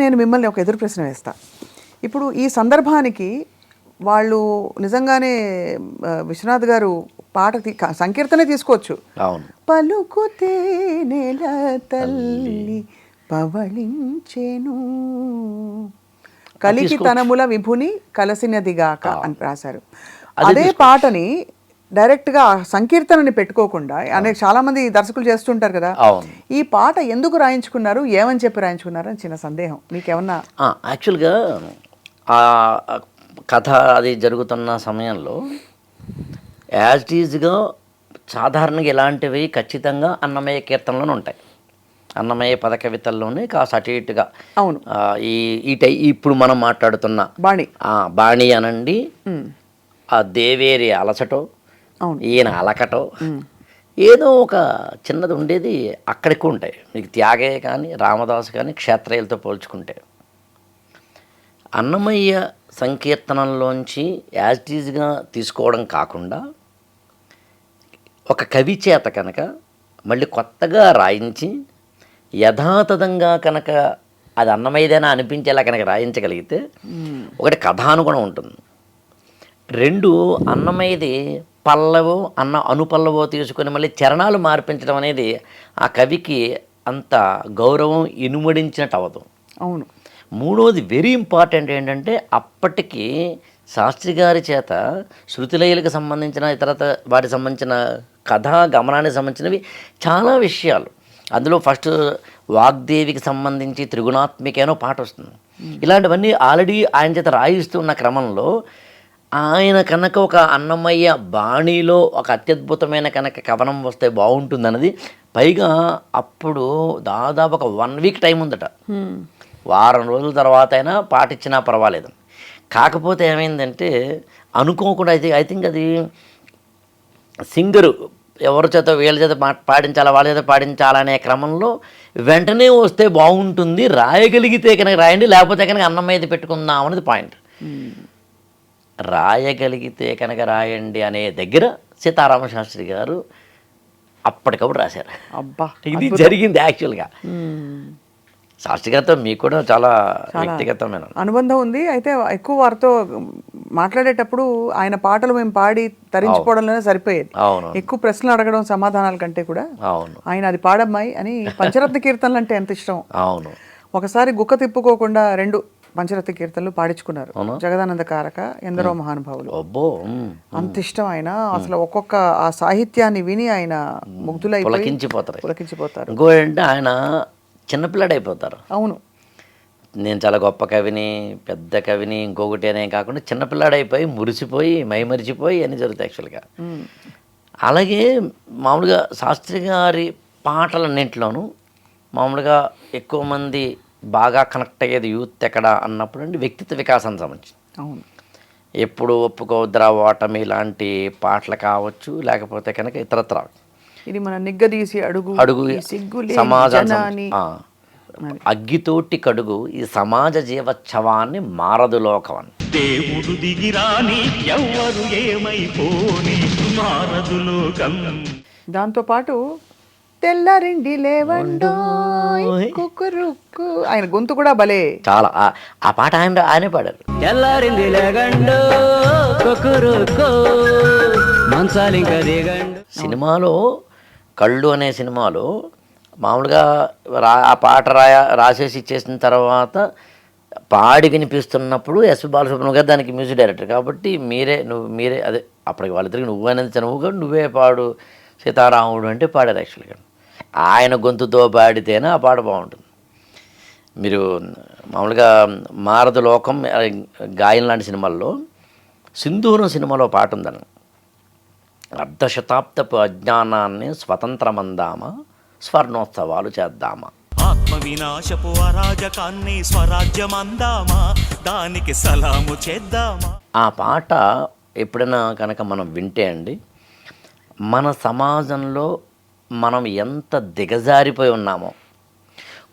నేను మిమ్మల్ని ఒక ఎదురు ప్రశ్న వేస్తా. ఇప్పుడు ఈ సందర్భానికి వాళ్ళు నిజంగానే విశ్వనాథ్ గారు పాట సంకీర్తనే తీసుకోవచ్చు. అవును. పలుకుతే నెల తల్లి పవళించెను కలికి తనముల విభుని కలసినదిగాక అని రాశారు. అదే పాటని డైరెక్ట్గా సంకీర్తనని పెట్టుకోకుండా అనేక చాలా మంది దర్శకులు చేస్తుంటారు కదా, ఈ పాట ఎందుకు రాయించుకున్నారు, ఏమని చెప్పి రాయించుకున్నారు అని చిన్న సందేహం మీకేమన్నా? యాక్చువల్గా ఆ కథ అది జరుగుతున్న సమయంలో యాజ్ ఈజ్గా సాధారణంగా ఇలాంటివి ఖచ్చితంగా అన్నమయ్య కీర్తనలోనే ఉంటాయి. అన్నమయ్య పద కవితల్లోనే కాస్త అటు ఇటుగా. అవును. ఇప్పుడు మనం మాట్లాడుతున్న బాణి అనండి, ఆ దేవేరి అలసటో, ఈయన అలకటో, ఏదో ఒక చిన్నది ఉండేది అక్కడికి ఉంటాయి. మీకు త్యాగయ్య కానీ రామదాసు కానీ క్షేత్రయ్యలతో పోల్చుకుంటే అన్నమయ్య సంకీర్తనంలోంచి యాజ్ ఈజ్గా తీసుకోవడం కాకుండా ఒక కవి చేత కనుక మళ్ళీ కొత్తగా రాయించి యథాతథంగా కనుక అది అన్నమయ్యదేనా అనిపించేలా కనుక రాయించగలిగితే ఒకటి కథానుగుణం ఉంటుంది, రెండు అన్నమయ్యది పల్లవో అనుపల్లవో తీసుకొని మళ్ళీ చరణాలు మార్పించడం అనేది ఆ కవికి అంత గౌరవం ఇనుమడించినట్టు అవ్వదు. అవును. మూడోది వెరీ ఇంపార్టెంట్ ఏంటంటే అప్పటికి శాస్త్రి గారి చేత శృతిలయలకు సంబంధించిన ఇతరత వాటికి సంబంధించిన కథా గమనానికి సంబంధించినవి చాలా విషయాలు. అందులో ఫస్ట్ వాగ్దేవికి సంబంధించి త్రిగుణాత్మికేనో పాట వస్తుంది. ఇలాంటివన్నీ ఆల్రెడీ ఆయన చేత రాయిస్తున్న క్రమంలో ఆయన కనుక ఒక అన్నమయ్య బాణీలో ఒక అత్యద్భుతమైన కనుక కవనం వస్తే బాగుంటుందన్నది. పైగా అప్పుడు దాదాపు ఒక 1 వీక్ టైం ఉందట, వారం రోజుల తర్వాత అయినా పాటించినా పర్వాలేదు. కాకపోతే ఏమైందంటే అనుకోకుండా అయితే ఐ థింక్ అది సింగరు ఎవరి చేత వీళ్ళ చేత పాడించాలా వాళ్ళ చేత పాడించాలనే క్రమంలో వెంటనే వస్తే బాగుంటుంది, రాయగలిగితే కనుక రాయండి, లేకపోతే కనుక అన్నమయ్యది పెట్టుకుందాం అనేది పాయింట్. రాయగలిగితే కనుక రాయండి అనే దగ్గర సీతారామశాస్త్రి గారు అప్పటికప్పుడు రాశారు. అబ్బా, ఇది జరిగింది. యాక్చువల్గా శాస్త్రి గారితో మీకు కూడా చాలా వ్యక్తిగతమైన అనుబంధం ఉంది. అయితే ఎక్కువ వారితో మాట్లాడేటప్పుడు ఆయన పాటలు మేము పాడి తరించిపోవడంలోనే సరిపోయేది. ఎక్కువ ప్రశ్నలు అడగడం సమాధానాల కంటే కూడా ఆయన అది పాడమ్మాయి అని పంచరత్న కీర్తనలు అంటే ఎంత ఇష్టం. అవును. ఒకసారి గుక్క తిప్పుకోకుండా 2 పంచరత్న కీర్తనలు పాడించుకున్నారు. జగదానంద కారక, ఎందరో మహానుభావులు. అంత ఇష్టం ఆయన. అసలు ఒక్కొక్క ఆ సాహిత్యాన్ని విని ఆయన ముగ్ధులై పులకించిపోతారు. ఇంకోటంటే ఆయన చిన్నపిల్లాడు అయిపోతారు. అవును. నేను చాలా గొప్ప కవిని, పెద్ద కవిని, ఇంకొకటి అనే కాకుండా చిన్నపిల్లాడైపోయి మురిసిపోయి మైమరిచిపోయి అన్నీ జరుగుతాయి యాక్చువల్గా. అలాగే మామూలుగా శాస్త్రి గారి పాటలన్నింటిలోనూ మామూలుగా ఎక్కువ మంది బాగా కనెక్ట్ అయ్యేది యూత్ ఎక్కడ అన్నప్పుడు అండి వ్యక్తిత్వ వికాసానికి సంబంధించి. అవును. ఎప్పుడు ఒప్పుకోద్రా ఓటమి లాంటి పాటలు కావచ్చు, లేకపోతే కనుక ఇతరత్ర ఇది మన నిగ్గదీసి అడుగు సమాజాన్ని అగ్గితోటి కడుగు ఈ సమాజ జీవోత్సవాన్ని మారదు లోకం అని. దేవుడు దిగిరాని ఎవరు ఏమైపోని మారదు లోకం. దాంతోపాటు తెల్లరిండి లేవండో కుకురుక్కు, ఆయన గొంతు కూడా భలే. చాలా ఆ పాట ఆయనే పాడారు. తెల్లరిండి లేగండో కుకురుక్కు మంచాలింక దిగండు సినిమాలో, కళ్ళు అనే సినిమాలో మామూలుగా ఆ పాట రాసేసి ఇచ్చేసిన తర్వాత పాడి వినిపిస్తున్నప్పుడు ఎస్పి బాలసుబ్రహ్మణ్యం గారు దానికి మ్యూజిక్ డైరెక్టర్ కాబట్టి మీరే అదే అప్పటికి వాళ్ళిద్దరికి నువ్వు అనేది నువ్వే పాడు సీతారాముడు అంటే పాడారు. యాక్చువల్గా ఆయన గొంతుతో పాడితేనే ఆ పాట బాగుంటుంది. మీరు మామూలుగా మారదు లోకం, గాయం లాంటి సినిమాల్లో సింధూరం సినిమాలో పాట ఉందని, అర్ధశతాబ్దపు అజ్ఞానాన్ని స్వతంత్రమందామా, స్వర్ణోత్సవాలు చేద్దామా, ఆత్మ వినాశపు అరాజకాన్ని స్వరాజ్యమందామా, దానికి సలాము చేద్దామా. ఆ పాట ఎప్పుడైనా కనుక మనం వింటే అండి, మన సమాజంలో మనం ఎంత దిగజారిపోయి ఉన్నామో,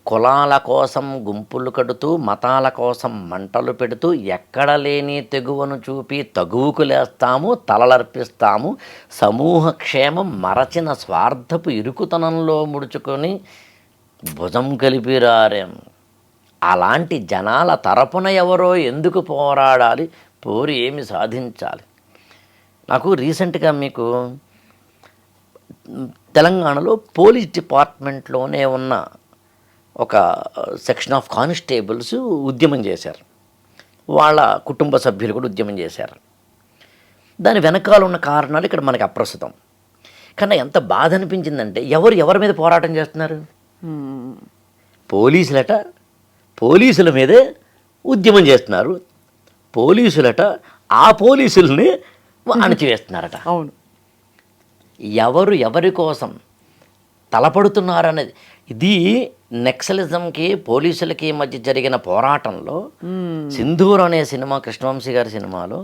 కులాల కోసం గుంపులు కడుతూ, మతాల కోసం మంటలు పెడుతూ, ఎక్కడ లేని తెగువను చూపి తగువుకు లేస్తాము, తలలర్పిస్తాము, సమూహ క్షేమం మరచిన స్వార్థపు ఇరుకుతనంలో ముడుచుకొని భుజం కలిపిరారేం అలాంటి జనాల తరపున ఎవరో ఎందుకు పోరాడాలి, పోరు ఏమి సాధించాలి. నాకు రీసెంట్గా మీకు తెలంగాణలో పోలీస్ డిపార్ట్మెంట్లోనే ఉన్న ఒక సెక్షన్ ఆఫ్ కానిస్టేబుల్స్ ఉద్యమం చేశారు. వాళ్ళ కుటుంబ సభ్యులు కూడా ఉద్యమం చేశారు. దాని వెనకాల ఉన్న కారణాలు ఇక్కడ మనకి అప్రస్తుతం. కానీ ఎంత బాధ అనిపించిందంటే ఎవరి మీద పోరాటం చేస్తున్నారు? పోలీసులట పోలీసుల మీదే ఉద్యమం చేస్తున్నారు. పోలీసులట ఆ పోలీసుల్ని అణచివేస్తున్నారట. అవును. ఎవరి కోసం తలపడుతున్నారనేది ఇది నక్సలిజంకి పోలీసులకి మధ్య జరిగిన పోరాటంలో సింధూర్ అనే సినిమా, కృష్ణవంశీ గారి సినిమాలో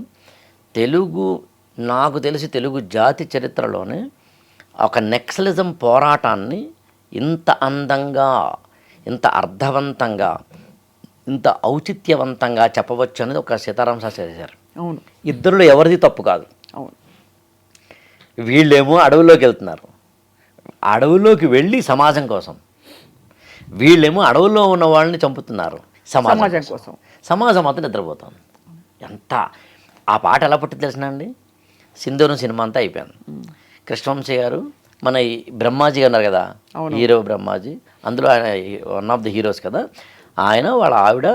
నాకు తెలిసి తెలుగు జాతి చరిత్రలోనే ఒక నక్సలిజం పోరాటాన్ని ఇంత అందంగా, ఇంత అర్థవంతంగా, ఇంత ఔచిత్యవంతంగా చెప్పవచ్చు అనేది ఒక సీతారామ శాస్త్రి చేశారు. అవును. ఇద్దరిలో ఎవరిది తప్పు కాదు. అవును. వీళ్ళేమో అడవుల్లోకి వెళ్తున్నారు, అడవుల్లోకి వెళ్ళి సమాజం కోసం. వీళ్ళేమో అడవుల్లో ఉన్న వాళ్ళని చంపుతున్నారు సమాజం కోసం. సమాజం మాత్రం నిద్రపోతుంది. ఎంత ఆ పాట ఎలా పుట్టింది తెలిసిన అండి? సింధూరం సినిమా అంతా అయిపోయింది. కృష్ణవంశీ గారు మన ఈ బ్రహ్మాజీ ఉన్నారు కదా, హీరో బ్రహ్మాజీ, అందులో ఆయన వన్ ఆఫ్ ది హీరోస్ కదా. ఆయన వాళ్ళ ఆవిడ,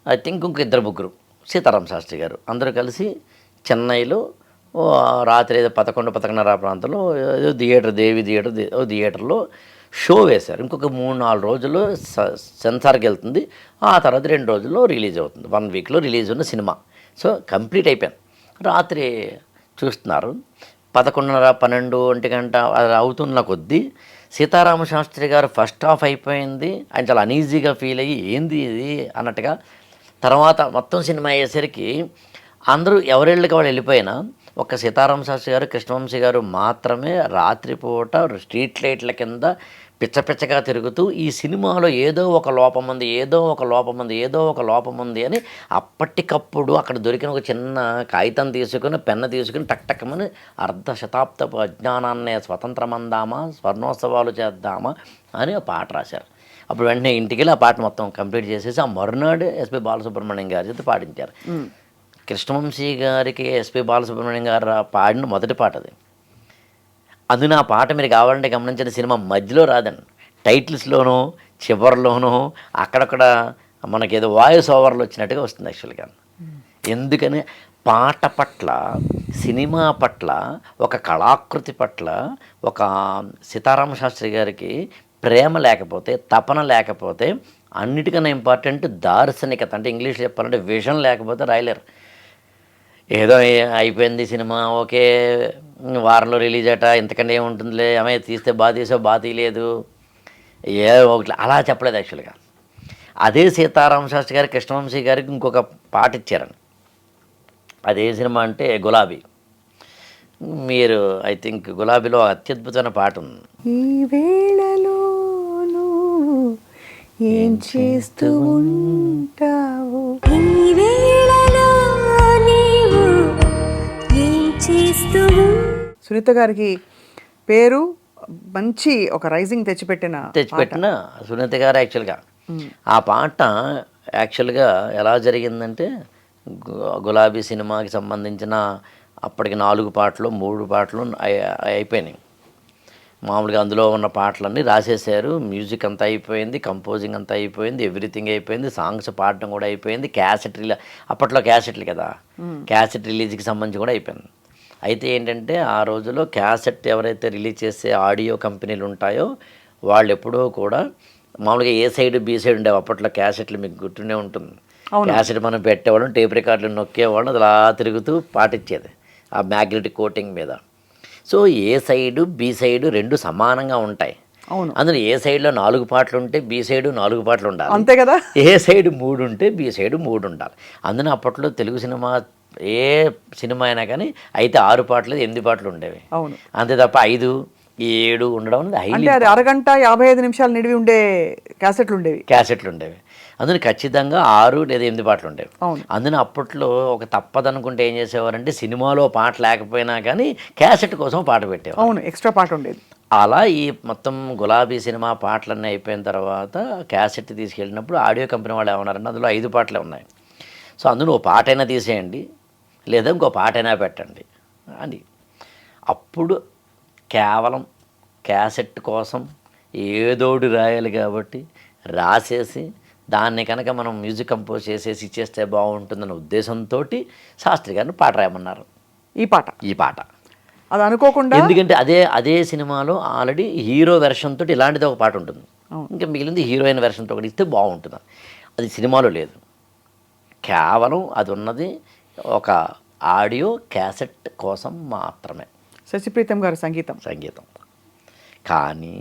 ఐ థింక్ ఇంక ఇద్దరు ముగ్గురు, సీతారామ శాస్త్రి గారు అందరూ కలిసి చెన్నైలో రాత్రి 11-11:30 ప్రాంతంలో దేవి థియేటర్లో షో వేశారు. ఇంకొక 3-4 రోజుల్లో సెన్సార్కి వెళ్తుంది. ఆ తర్వాత 2 రోజుల్లో రిలీజ్ అవుతుంది. 1 వీక్లో రిలీజ్ ఉన్న సినిమా. సో కంప్లీట్ అయిపోయింది. రాత్రి చూస్తున్నారు 11:30-12 గంట అవుతున్న కొద్దీ సీతారామ శాస్త్రి గారు ఫస్ట్ హాఫ్ అయిపోయింది. ఆయన చాలా అనీజీగా ఫీల్ అయ్యి ఏంది ఇది అన్నట్టుగా. తర్వాత మొత్తం సినిమా అయ్యేసరికి అందరూ ఎవరెళ్ళకి వాళ్ళు వెళ్ళిపోయినా ఒక్క సీతారామ శాస్త్రి గారు, కృష్ణవంశీ గారు మాత్రమే రాత్రిపూట స్ట్రీట్ లైట్ల కింద పిచ్చగా తిరుగుతూ ఈ సినిమాలో ఏదో ఒక లోపం ఉంది అని అప్పటికప్పుడు అక్కడ దొరికిన ఒక చిన్న కాగితం తీసుకుని, పెన్ను తీసుకుని టక్టక్కమని అర్ధశతాబ్దపు అజ్ఞానాన్నే స్వతంత్రమందామా, స్వర్ణోత్సవాలు చేద్దామా అని ఆ పాట రాశారు. అప్పుడు వెంటనే ఇంటికి వెళ్ళి ఆ పాట మొత్తం కంప్లీట్ చేసేసి ఆ మరునాడు ఎస్పి బాలసుబ్రహ్మణ్యం గారి చేత పాడించారు. కృష్ణవంశీ గారికి ఎస్పి బాలసుబ్రహ్మణ్యం గారు పాడిన మొదటి పాట అది. అందున ఆ పాట మీరు కావాలంటే గమనించిన సినిమా మధ్యలో రాదండి, టైటిల్స్లోనూ చివరిలోనూ అక్కడక్కడ మనకేదో వాయిస్ ఓవర్లు వచ్చినట్టుగా వస్తుంది యాక్చువల్గా. ఎందుకని పాట పట్ల, సినిమా పట్ల, ఒక కళాకృతి పట్ల ఒక సీతారామ శాస్త్రి గారికి ప్రేమ లేకపోతే, తపన లేకపోతే, అన్నిటికన్నా ఇంపార్టెంట్ దార్శనికత, అంటే ఇంగ్లీష్ చెప్పాలంటే విజన్ లేకపోతే రాయలేరు. ఏదో అయిపోయింది సినిమా, ఓకే వారంలో రిలీజ్ అట, ఇంతకంటే ఏముంటుందిలే, ఆమె తీస్తే బాగా తీసావు, బాగా తీయలేదు, ఒకటి అలా చెప్పలేదు యాక్చువల్గా. అదే సీతారామ శాస్త్రి గారు కృష్ణవంశీ గారికి ఇంకొక పాట ఇచ్చారని. అదే సినిమా అంటే గులాబీ. మీరు ఐ థింక్ గులాబీలో అత్యద్భుతమైన పాట ఉంది. ఈ వేళలో ఏం చేస్తూ ఉంటావు, సునీత గారికి పేరు మంచి ఒక రైజింగ్ తెచ్చిపెట్టిన సునీత గారు. యాక్చువల్గా ఆ పాట యాక్చువల్గా ఎలా జరిగిందంటే గులాబీ సినిమాకి సంబంధించిన అప్పటికి 4 పాటలు 3 పాటలు అయిపోయినాయి. మామూలుగా అందులో ఉన్న పాటలన్నీ రాసేసారు, మ్యూజిక్ అంతా అయిపోయింది, కంపోజింగ్ అంతా అయిపోయింది, ఎవ్రీథింగ్ అయిపోయింది, సాంగ్స్ పాడటం కూడా అయిపోయింది, క్యాసెట్ అప్పట్లో క్యాసెట్లు కదా, క్యాసెట్ రిలీజ్కి సంబంధించి కూడా అయిపోయింది. అయితే ఏంటంటే ఆ రోజుల్లో క్యాసెట్ ఎవరైతే రిలీజ్ చేసే ఆడియో కంపెనీలు ఉంటాయో వాళ్ళు ఎప్పుడూ కూడా మామూలుగా ఏ సైడ్ బి సైడ్ ఉండేవి. అప్పట్లో క్యాసెట్లు మీకు గుర్తుండే ఉంటుంది. క్యాసెట్ మనం పెట్టేవాళ్ళం, టేప్ రికార్డులు నొక్కేవాళ్ళం, అది అలా తిరుగుతూ పాటించేది ఆ మ్యాగ్నెటిక్ కోటింగ్ మీద. సో ఏ సైడు బి సైడు 2 సమానంగా ఉంటాయి. అందులో ఏ సైడ్లో 4 పాటలు ఉంటే బి సైడు 4 పాటలు ఉండాలి, అంతే కదా. ఏ సైడ్ 3 ఉంటే బి సైడు 3 ఉండాలి. అందులో అప్పట్లో తెలుగు సినిమా ఏ సినిమా అయినా కానీ అయితే 6 పాటలు 8 పాటలు ఉండేవి, అంతే తప్ప 5, 7 ఉండడం అనేది అది అరగంట 55 నిమిషాలు నిడివి ఉండే క్యాసెట్లు ఉండేవి. అందులో ఖచ్చితంగా 6 లేదా 8 పాటలు ఉండేవి. అందులో అప్పట్లో ఒక తప్పదనుకుంటే ఏం చేసేవారంటే సినిమాలో పాట లేకపోయినా కానీ క్యాసెట్ కోసం పాట పెట్టేవారు. ఎక్స్ట్రా పాట ఉండేది. అలా ఈ మొత్తం గులాబీ సినిమా పాటలన్నీ అయిపోయిన తర్వాత క్యాసెట్ తీసుకెళ్ళినప్పుడు ఆడియో కంపెనీ వాళ్ళు ఏమన్నారంటే అందులో 5 పాటలే ఉన్నాయి, సో అందులో ఓ పాటైనా తీసేయండి లేదా ఇంకో పాటైనా పెట్టండి అని. అప్పుడు కేవలం క్యాసెట్ కోసం ఏదోడు రాయాలి కాబట్టి రాసేసి దాన్ని కనుక మనం మ్యూజిక్ కంపోజ్ చేసేసి ఇచ్చేస్తే బాగుంటుందన్న ఉద్దేశంతో శాస్త్రి గారిని పాట రాయమన్నారు. ఈ పాట అది అనుకోకుండా, ఎందుకంటే అదే సినిమాలో ఆల్రెడీ హీరో వెర్షన్ తోటి ఇలాంటిది ఒక పాట ఉంటుంది, ఇంకా మిగిలింది హీరోయిన్ వెర్షన్తో ఒకటి ఇస్తే బాగుంటుంది. అది సినిమాలో లేదు, కేవలం అది ఉన్నది ఒక ఆడియో క్యాసెట్ కోసం మాత్రమే. శశిప్రీతం గారి సంగీతం. కానీ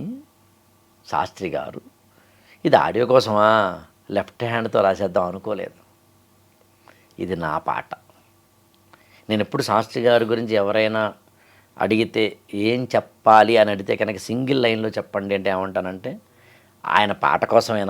శాస్త్రి గారు ఇది ఆడియో కోసమా లెఫ్ట్ హ్యాండ్తో రాసేద్దాం అనుకోలేదు. ఇది నా పాట. నేను ఎప్పుడు శాస్త్రి గారి గురించి ఎవరైనా అడిగితే ఏం చెప్పాలి అని అడిగితే కనుక సింగిల్ లైన్లో చెప్పండి అంటే ఏమంటానంటే ఆయన పాట కోసమేనా